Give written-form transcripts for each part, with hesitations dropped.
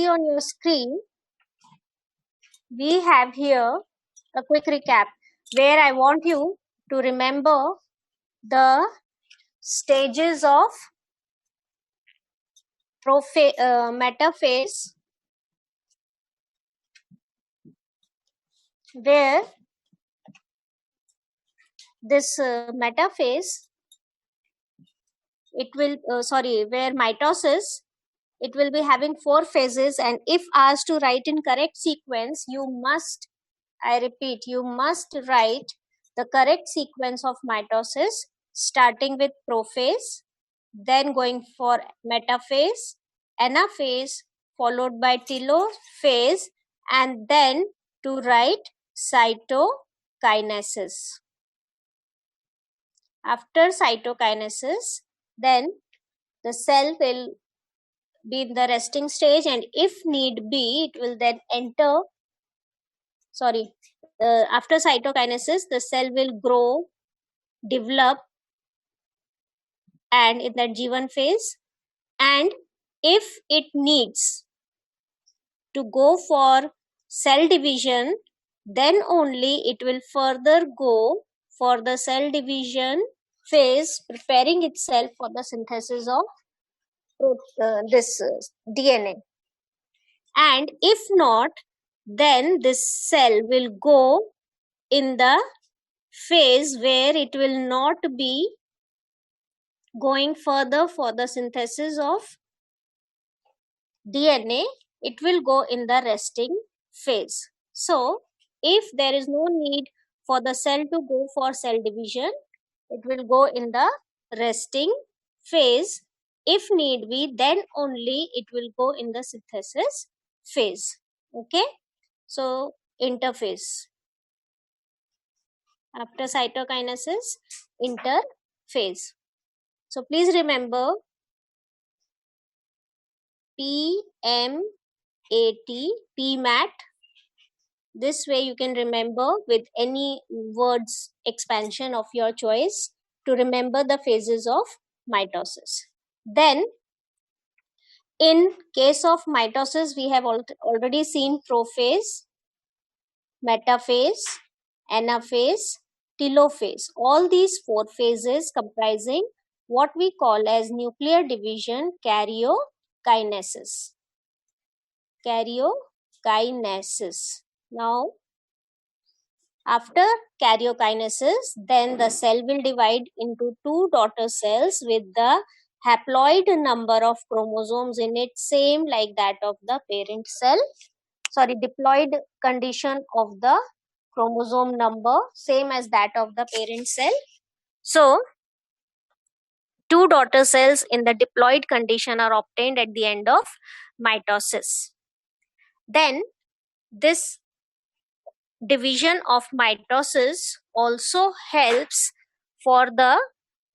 On your screen, we have here a quick recap where I want you to remember the stages of metaphase, where this metaphase, it will where mitosis, it will be having 4 phases, and if asked to write in correct sequence, you must, I repeat, you must write the correct sequence of mitosis, starting with prophase, then going for metaphase, anaphase, followed by telophase, and then to write cytokinesis. After cytokinesis, then the cell will be in the resting stage, and if need be, it will then enter. After cytokinesis, the cell will grow, develop, and in that G1 phase. And if it needs to go for cell division, then only it will further go for the cell division phase, preparing itself for the synthesis of this DNA. And if not, then this cell will go in the phase where it will not be going further for the synthesis of DNA, it will go in the resting phase. So, if there is no need for the cell to go for cell division, it will go in the resting phase. If need be, then only it will go in the synthesis phase. Okay, so interphase. After cytokinesis, interphase. So please remember PMAT, PMAT. This way you can remember with any words expansion of your choice to remember the phases of mitosis. Then in case of mitosis, we have already seen prophase, metaphase, anaphase, telophase. All these 4 phases comprising what we call as nuclear division karyokinesis. Karyokinesis. Now, after karyokinesis, then the cell will divide into 2 daughter cells with the haploid number of chromosomes in it same like that of the parent cell. Diploid condition of the chromosome number same as that of the parent cell. So, 2 daughter cells in the diploid condition are obtained at the end of mitosis. Then, this division of mitosis also helps for the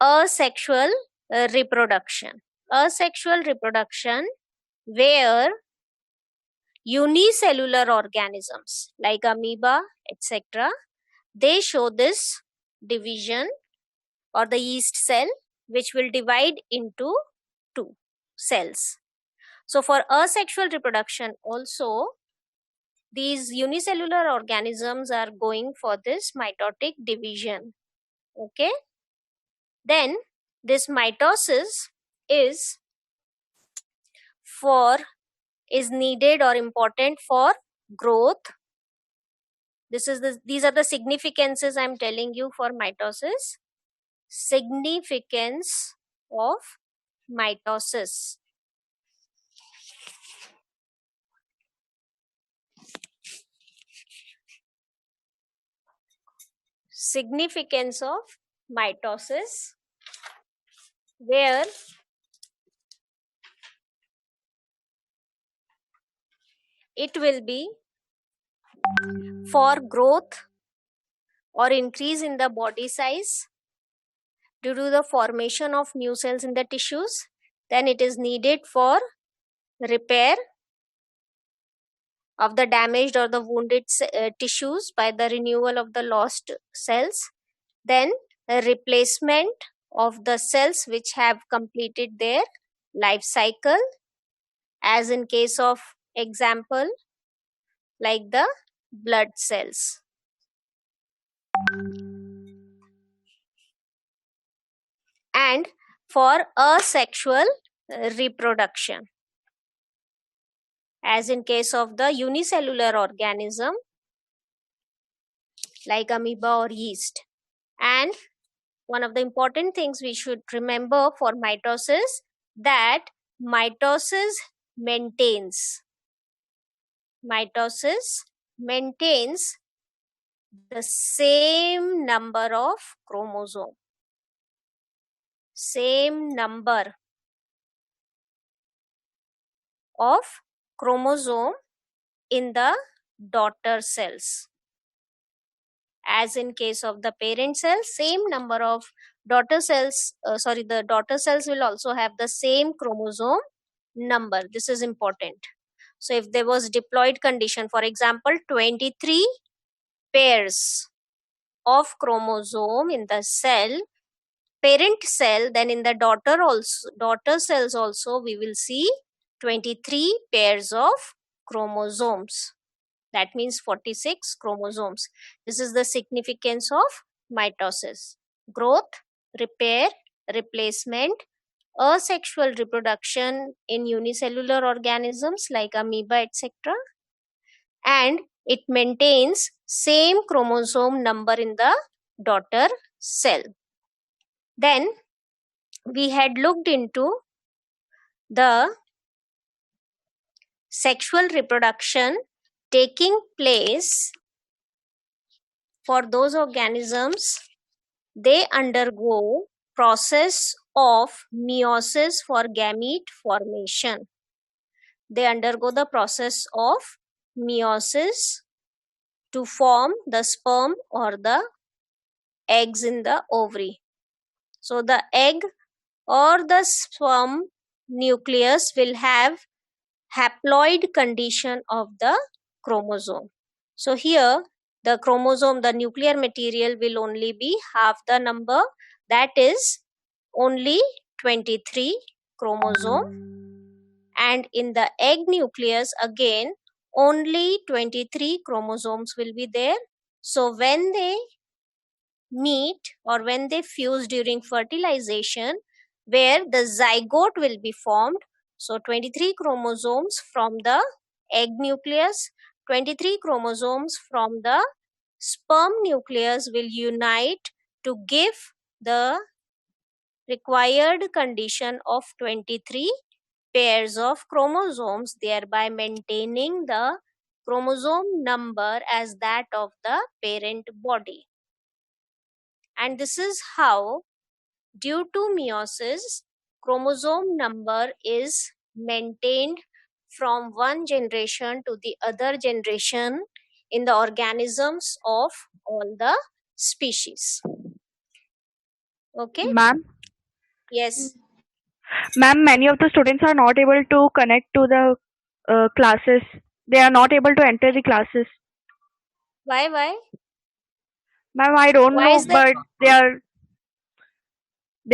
asexual reproduction. Asexual reproduction, where unicellular organisms like amoeba, etc., they show this division, or the yeast cell, which will divide into 2 cells. So for asexual reproduction also, these unicellular organisms are going for this mitotic division. Okay. Then this mitosis is needed or important for growth. These are the significances I am telling you for mitosis. Significance of mitosis. Significance of mitosis, where it will be for growth or increase in the body size due to the formation of new cells in the tissues. Then it is needed for repair of the damaged or the wounded tissues by the renewal of the lost cells. Then a replacement of the cells which have completed their life cycle, as in case of Example, like the blood cells. And for asexual reproduction, as in case of the unicellular organism like amoeba or yeast. And one of the important things we should remember for mitosis, that mitosis maintains the same number of chromosome in the daughter cells. As in case of the parent cell, same number of daughter cells, the daughter cells will also have the same chromosome number. This is important. So if there was diploid condition, for example, 23 pairs of chromosome in the cell, parent cell, then in the daughter cells also we will see 23 pairs of chromosomes. That means 46 chromosomes. This is the significance of mitosis. Growth, repair, replacement, asexual reproduction in unicellular organisms like amoeba, etc. And it maintains same chromosome number in the daughter cell. Then we had looked into the sexual reproduction taking place for those organisms. They undergo process of meiosis for gamete formation. They undergo the process of meiosis to form the sperm or the eggs in the ovary. So the egg or the sperm nucleus will have haploid condition of the chromosome. So here the chromosome, the nuclear material will only be half the number, that is only 23 chromosome. And in the egg nucleus again only 23 chromosomes will be there. So when they meet or when they fuse during fertilization, where the zygote will be formed, so 23 chromosomes from the egg nucleus, 23 chromosomes from the sperm nucleus will unite to give the required condition of 23 pairs of chromosomes, thereby maintaining the chromosome number as that of the parent body. And this is how, due to meiosis, chromosome number is maintained from one generation to the other generation in the organisms of all the species. Okay? Ma'am, Yes. ma'am, many of the students are not able to connect to the classes. They are not able to enter the classes. Why? Ma'am, I don't Why know, is that? but they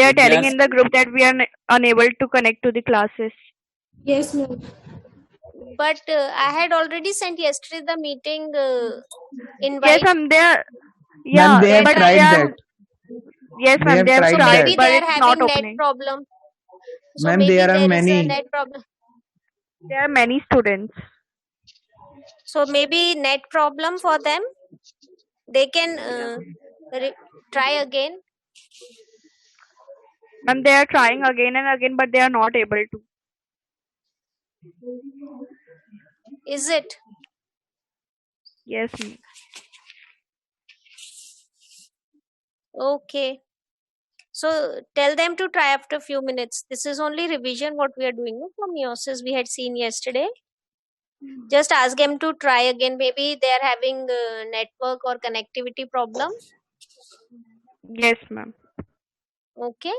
are telling Yes, in the group that we are unable to connect to the classes. Yes, ma'am. But I had already sent yesterday the meeting Yes, invite. ma'am, they are. ma'am, Yeah, they have but they tried are. that. Yes, They ma'am, have they have So tried tried, that. maybe but they are it's not having net opening. problem. So Ma'am, maybe there are there is a many. net problem. There are many students. So maybe net problem for them. They can try again. Ma'am, they are trying again and again, but they are not able to. Is it? Yes, ma'am. Okay. So tell them to try after a few minutes. This is only revision what we are doing for meiosis we had seen yesterday. Just ask them to try again. Maybe they are having network or connectivity problem. Yes, ma'am. Okay.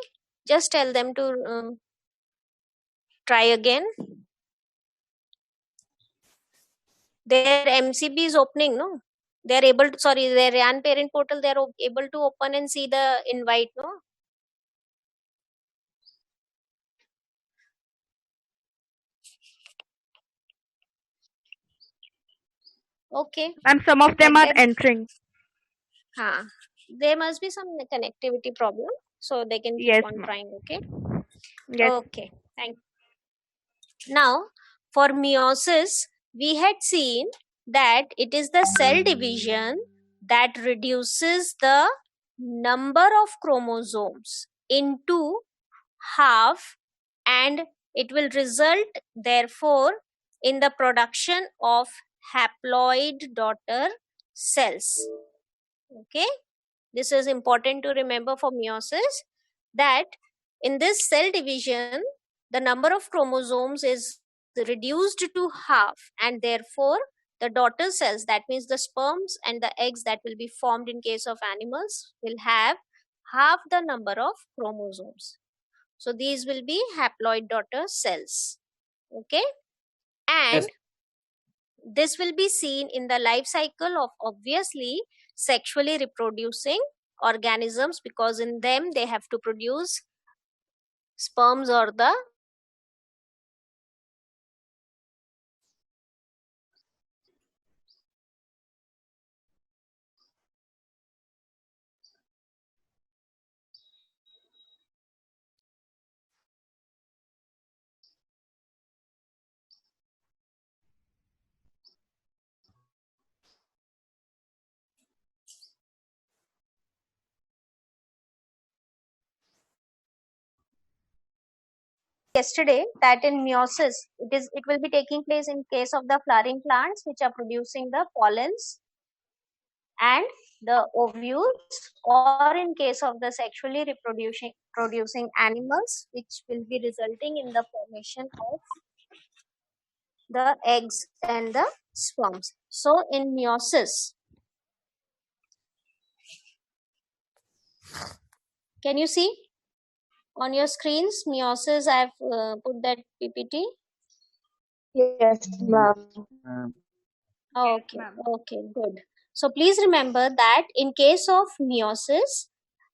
Just tell them to try again. Their MCB is opening, no? They are able to, sorry, their RAN parent portal, they are able to open and see the invite, no? Okay. And some of them Let are them. entering. There must be some connectivity problem, so they can keep Yes, on ma'am. trying. Okay. Yes. Okay. Thank. Now, for meiosis, we had seen that it is the cell division that reduces the number of chromosomes into half, and it will result, therefore, in the production of haploid daughter cells. Okay, this is important to remember for meiosis, that in this cell division the number of chromosomes is reduced to half, and therefore the daughter cells, that means the sperms and the eggs that will be formed in case of animals, will have half the number of chromosomes. So these will be haploid daughter cells. Okay, and Yes. this will be seen in the life cycle of obviously sexually reproducing organisms, because in them they have to produce sperms or the yesterday that in meiosis it will be taking place in case of the flowering plants which are producing the pollens and the ovules, or in case of the sexually reproducing producing animals, which will be resulting in the formation of the eggs and the sperms. So in meiosis, can you see on your screens meiosis? I have put that PPT. Yes, ma'am. Okay, okay, good. So please remember that in case of meiosis,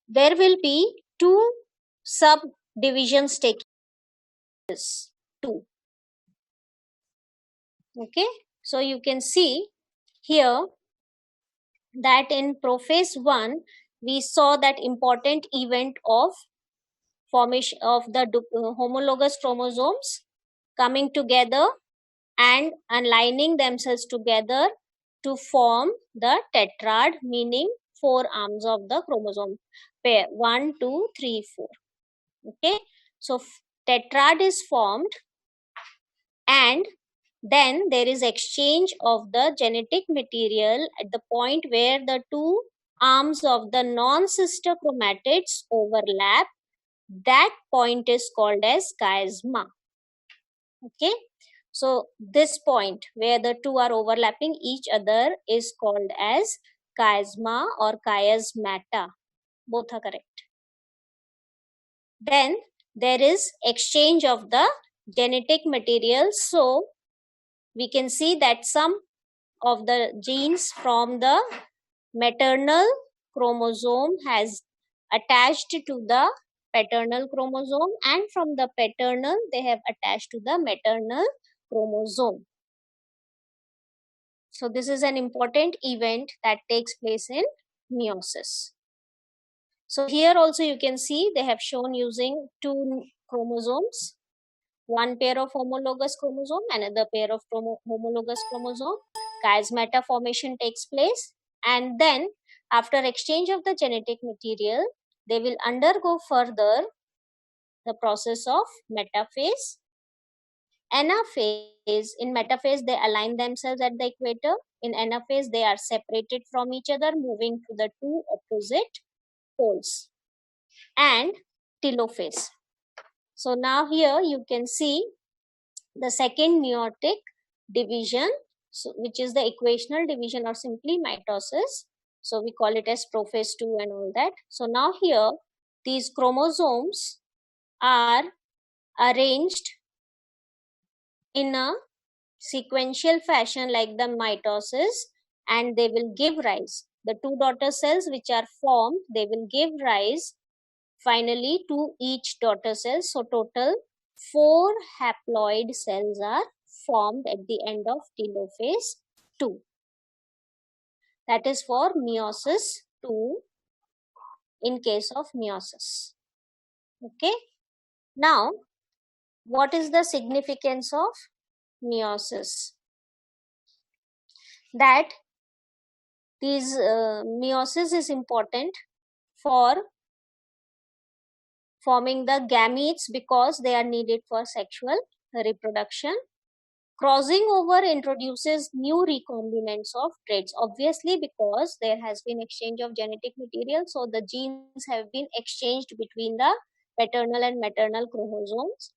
there will be two subdivisions taking place. Two. Okay, so you can see here that in prophase 1 we saw that important event of formation of the homologous chromosomes coming together and aligning themselves together to form the tetrad, meaning 4 arms of the chromosome pair 1, 2, 3, 4. Okay, so tetrad is formed, and then there is exchange of the genetic material at the point where the two arms of the non-sister chromatids overlap. That point is called as chiasma. Okay, so this point where the two are overlapping each other is called as chiasma or chiasmata. Both are correct. Then there is exchange of the genetic material. So we can see that some of the genes from the maternal chromosome has attached to the paternal chromosome, and from the paternal they have attached to the maternal chromosome. So this is an important event that takes place in meiosis. So here also you can see they have shown using two chromosomes, one pair of homologous chromosome, another pair of homologous chromosome. Chiasmata formation takes place, and then after exchange of the genetic material, they will undergo further the process of metaphase. Anaphase, in metaphase they align themselves at the equator. In anaphase they are separated from each other, moving to the two opposite poles. And telophase. So now here you can see the second meiotic division, so, which is the equational division or simply mitosis. So we call it as prophase 2 and all that. So now here these chromosomes are arranged in a sequential fashion like the mitosis, and they will give rise, the two daughter cells which are formed, they will give rise finally to each daughter cell. So total 4 haploid cells are formed at the end of telophase 2. That is for meiosis 2 in case of meiosis. Okay. Now, what is the significance of meiosis? That meiosis is important for forming the gametes because they are needed for sexual reproduction. Crossing over introduces new recombinants of traits, obviously because there has been exchange of genetic material, so the genes have been exchanged between the paternal and maternal chromosomes,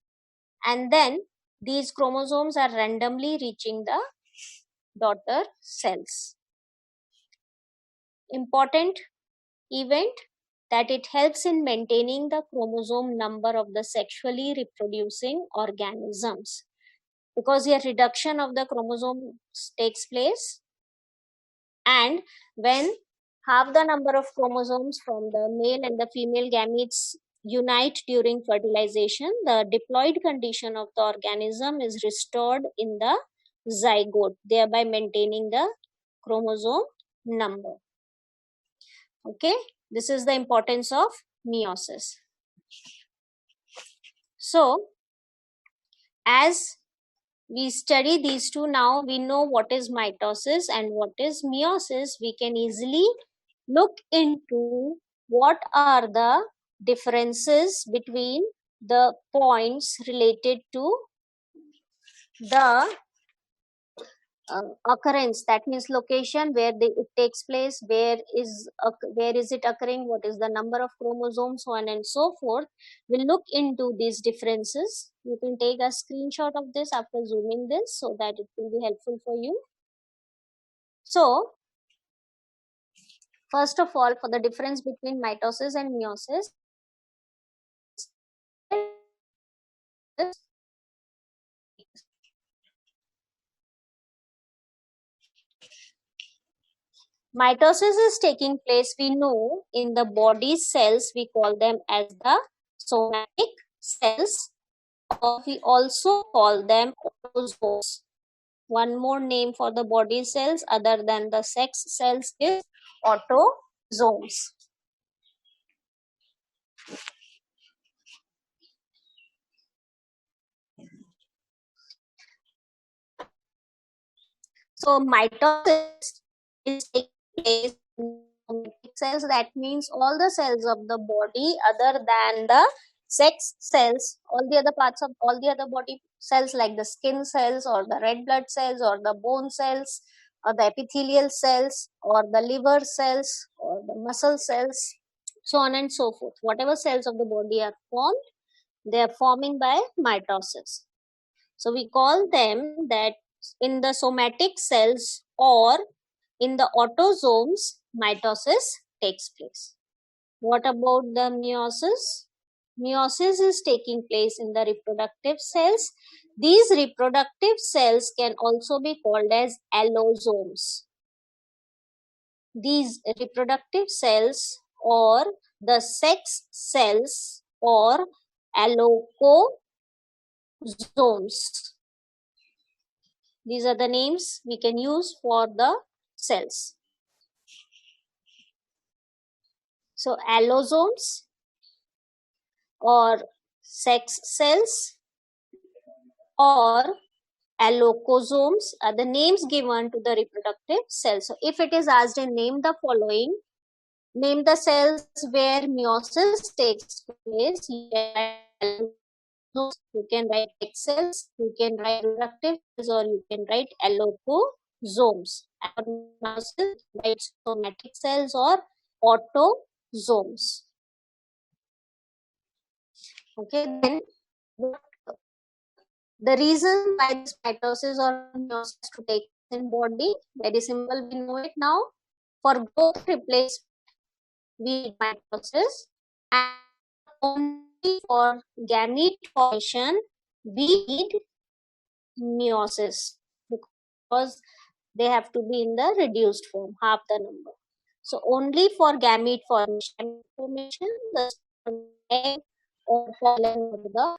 and then these chromosomes are randomly reaching the daughter cells. Important event that it helps in maintaining the chromosome number of the sexually reproducing organisms, because here reduction of the chromosomes takes place, and when half the number of chromosomes from the male and the female gametes unite during fertilization, the diploid condition of the organism is restored in the zygote, thereby maintaining the chromosome number. Okay, this is the importance of meiosis. So, as we study these two, now we know what is mitosis and what is meiosis. We can easily look into what are the differences between the points related to the occurrence, that means location where it takes place, where is it occurring, what is the number of chromosomes, so on and so forth. We'll look into these differences. You can take a screenshot of this after zooming this so that it will be helpful for you. So first of all, for the difference between mitosis and meiosis, mitosis is taking place, we know, in the body cells. We call them as the somatic cells, or we also call them autosomes. One more name for the body cells other than the sex cells is autosomes. So mitosis is taking place in somatic cells. That means all the cells of the body other than the sex cells, all the other parts of all the other body cells like the skin cells or the red blood cells or the bone cells or the epithelial cells or the liver cells or the muscle cells, so on and so forth. Whatever cells of the body are formed, they are forming by mitosis. So we call them that in the somatic cells or in the autosomes, mitosis takes place. What about the meiosis? Meiosis is taking place in the reproductive cells. These reproductive cells can also be called as allosomes. These reproductive cells or the sex cells or allocosomes. These are the names we can use for the cells. So allosomes or sex cells or allocosomes are the names given to the reproductive cells. So if it is asked in name the following, name the cells where meiosis takes place, you can write sex cells, you can write reproductive cells, or you can write allocosomes. Meiosis, write somatic cells or autosomes. Okay, then the reason why this mitosis or meiosis to take place in body, very simple, we know it now. For growth replacement, we need mitosis, and only for gamete formation, we need meiosis because they have to be in the reduced form, half the number. So only for gamete formation, the egg or pollen of the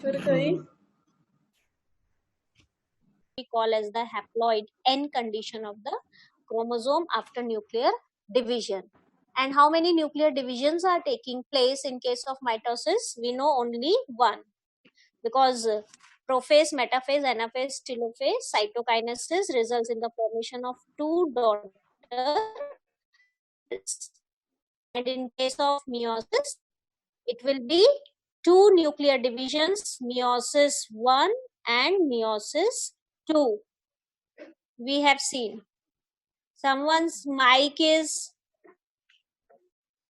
फिर कहीं we call as the haploid N condition of the chromosome after nuclear division. And how many nuclear divisions are taking place in case of mitosis? We know only one, because prophase, metaphase, anaphase, telophase, cytokinesis results in the formation of two daughters. And in case of meiosis, it will be two nuclear divisions, meiosis 1 and meiosis 2. We have seen. Someone's mic is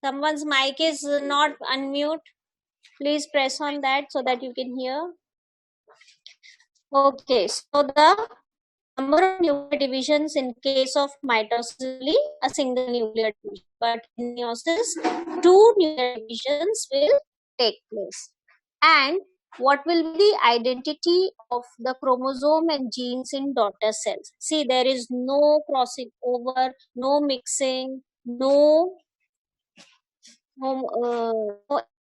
not unmute. Please press on that so that you can hear. Okay, so the number of nuclear divisions in case of mitosis will be a single nuclear division, but in meiosis, two nuclear divisions will take place. And what will be the identity of the chromosome and genes in daughter cells? See, there is no crossing over, no mixing, no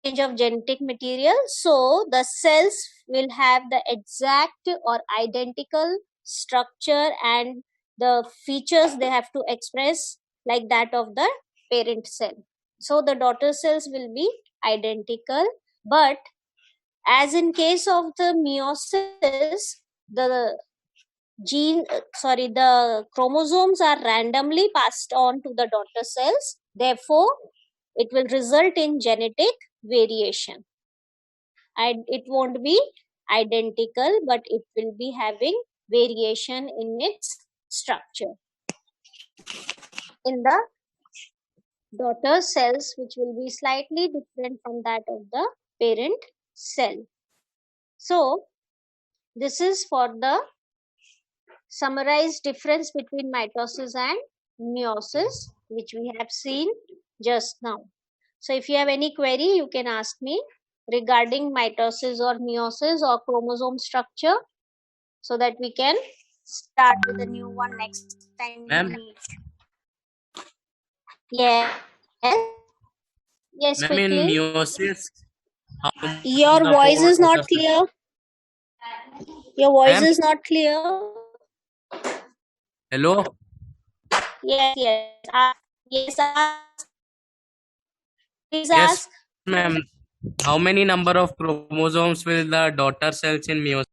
change of genetic material. So the cells will have the exact or identical structure and the features they have to express like that of the parent cell. So the daughter cells will be identical, but as in case of the meiosis, the the chromosomes are randomly passed on to the daughter cells. Therefore, it will result in genetic variation. And it won't be identical, but it will be having variation in its structure in the daughter cells, which will be slightly different from that of the parent cell. So this is for the summarized difference between mitosis and meiosis, which we have seen just now. So if you have any query, you can ask me regarding mitosis or meiosis or chromosome structure, so that we can start with a new one next time we meet. Yes. Yes, Ma'am, in quickly. meiosis, Your voice is not clear. Your voice Ma'am? is not clear. Hello? Yes. Yes. Please Yes, ask. ma'am. How many number of chromosomes will the daughter cells in meiosis?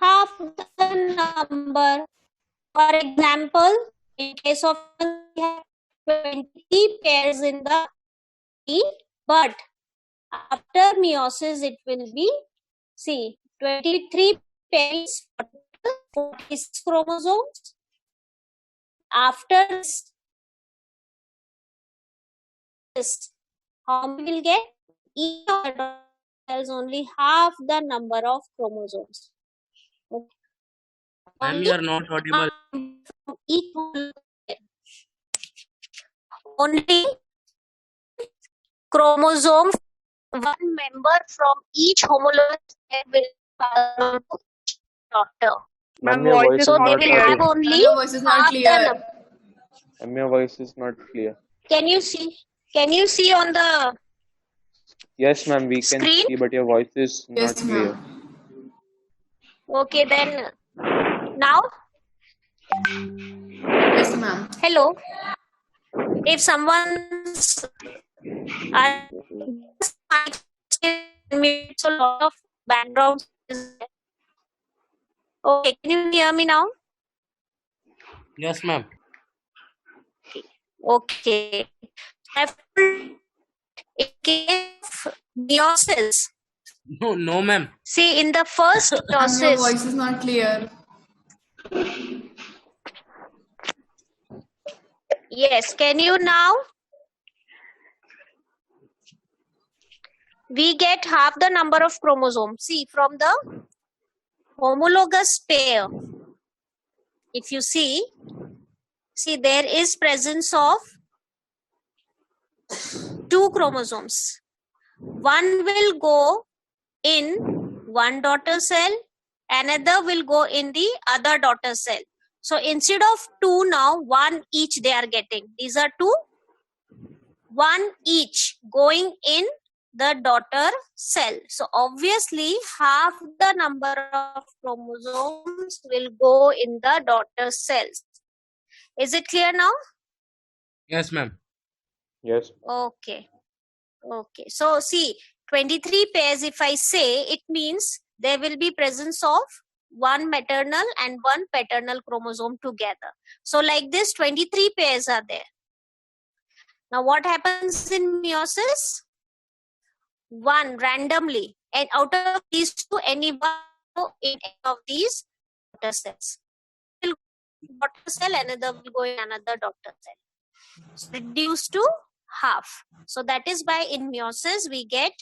Half the number. For example, in case of we have 20 pairs in the T, but after meiosis it will be, see, 23 pairs, 46 chromosomes. After this, how many will get? Each of the cells only half the number of chromosomes. Okay. Ma'am, you are not audible. Each only chromosome, one member from each homologous pair will pass on to each daughter. Ma'am, your voice voice is So not they will clear. have only Your voice is not half clear. the number. Ma'am, your voice is not clear. Can you see on the Yes, ma'am, we can screen? see, but your voice is not Yes, clear. ma'am. Okay, then now, Yes, ma'am. hello. If someone's mute, so lot of background is there. Okay, can you hear me now? Yes, ma'am. Okay. In case of meiosis, No, ma'am. see, in the first Ma'am, your meiosis, voice is not clear. yes, can you now? We get half the number of chromosomes. See, from the homologous pair, if you see, there is presence of two chromosomes. One will go in one daughter cell, another will go in the other daughter cell. So instead of two now, one each they are getting. These are two, one each going in the daughter cell. So obviously half the number of chromosomes will go in the daughter cells. Is it clear now? Yes, ma'am. Yes. Okay. Okay. So see, 23 pairs, if I say, it means there will be presence of one maternal and one paternal chromosome together. So like this, 23 pairs are there. Now what happens in meiosis? One randomly, and out of these two, any one in any of these daughter cells. Will go in daughter cell, another will go in another daughter cell. So reduced to half. So that is why in meiosis we get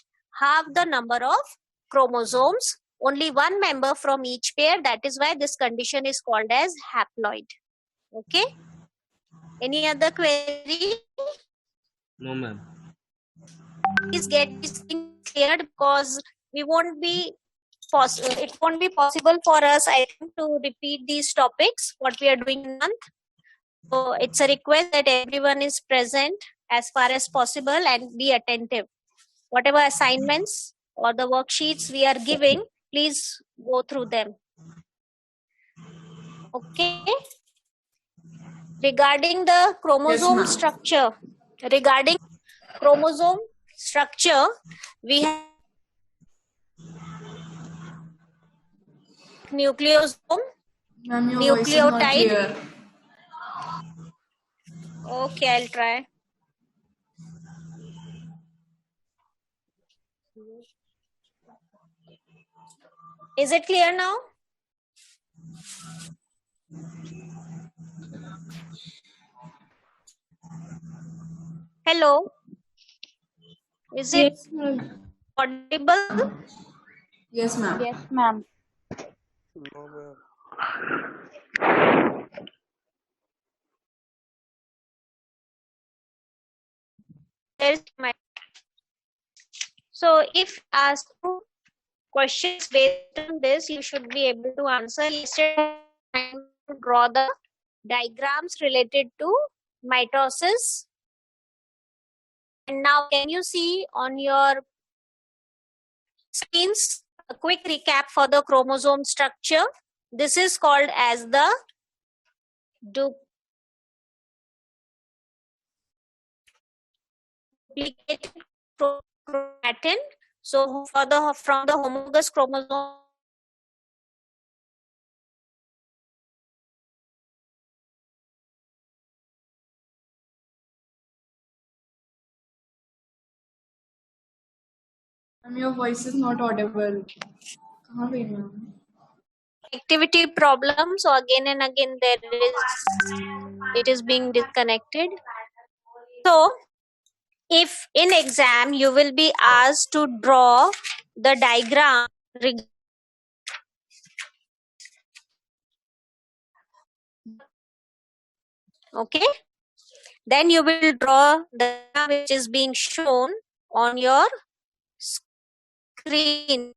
half the number of chromosomes, only one member from each pair. That is why this condition is called as haploid. Okay. Any other query? No, ma'am. Please get this thing cleared, because we won't be it won't be possible for us, I think, to repeat these topics what we are doing in month. So it's a request that everyone is present as far as possible and be attentive. Whatever assignments or the worksheets we are giving, please go through them. Okay. Regarding the chromosome ma'am. structure, we have nucleosome, Ma'am, your voice is not nucleotide. clear. Okay, I'll try. Is it clear now? Hello? Is it Yes, ma'am. audible? Yes, ma'am. Yes, ma'am. So if asked questions based on this, you should be able to answer. Yesterday, I draw the diagrams related to mitosis. And now can you see on your screens a quick recap for the chromosome structure? This is called as the duplicated chromatin. So from the homologous chromosome, Ma'am, your voice is not audible. कहाँ गई ma'am? activity problem. So again and again it is being disconnected. So if in exam you will be asked to draw the diagram, okay, then you will draw the diagram which is being shown on your screen,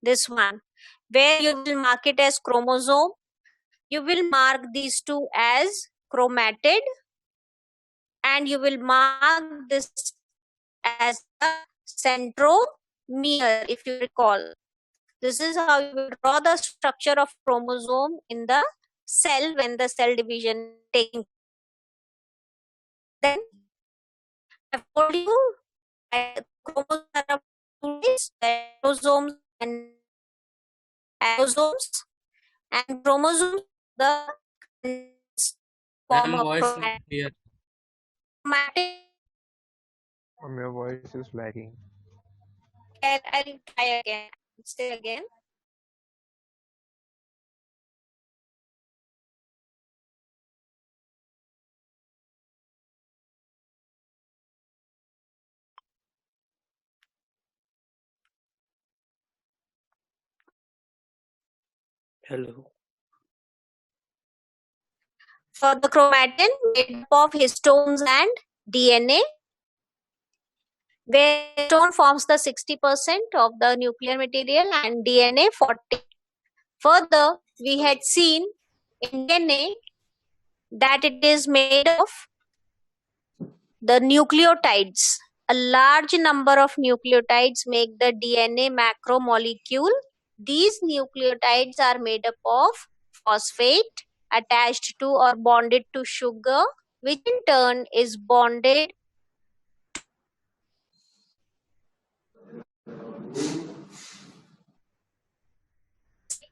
this one, where you will mark it as chromosome. You will mark these two as chromatid, and you will mark this as a centromere, if you recall. This is how you will draw the structure of chromosome in the cell when the cell division is taking. Then I've told you chromosomes are chromosomes and allosomes, and chromosomes the form Ma'am, of voice not clear. chromatic. Your voice is lagging. I'll try again. Say again. Hello. For the chromatin made up of histones and DNA, where histone forms the 60% of the nuclear material and DNA 40%. Further, we had seen in DNA that it is made of the nucleotides, a large number of nucleotides make the DNA macromolecule. These nucleotides are made up of phosphate attached to or bonded to sugar, which in turn is bonded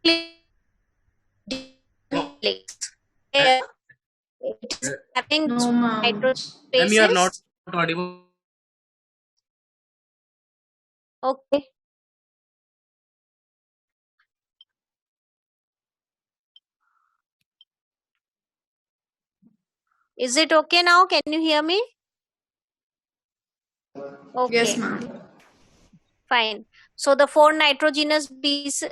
helix. Here it is having No, ma'am. nitrogen Ma'am, you are not bases. audible. Okay. Is it okay now? Can you hear me? Okay. Yes, ma'am. Fine. So the four nitrogenous bases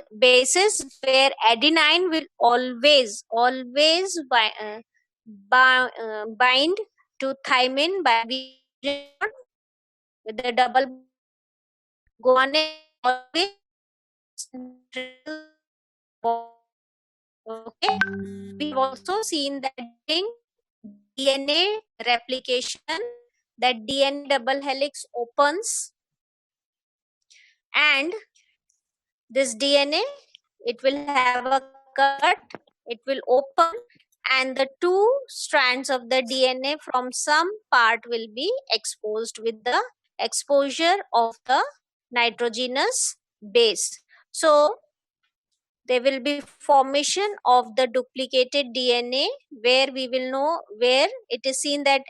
where adenine will always bind to thymine by with the double guanine always. Okay. We've also seen that during DNA replication, that DNA double helix opens, and this DNA, it will have a cut, it will open, and the two strands of the DNA from some part will be exposed with the exposure of the nitrogenous base. So there will be formation of the duplicated DNA, where we will know, where it is seen that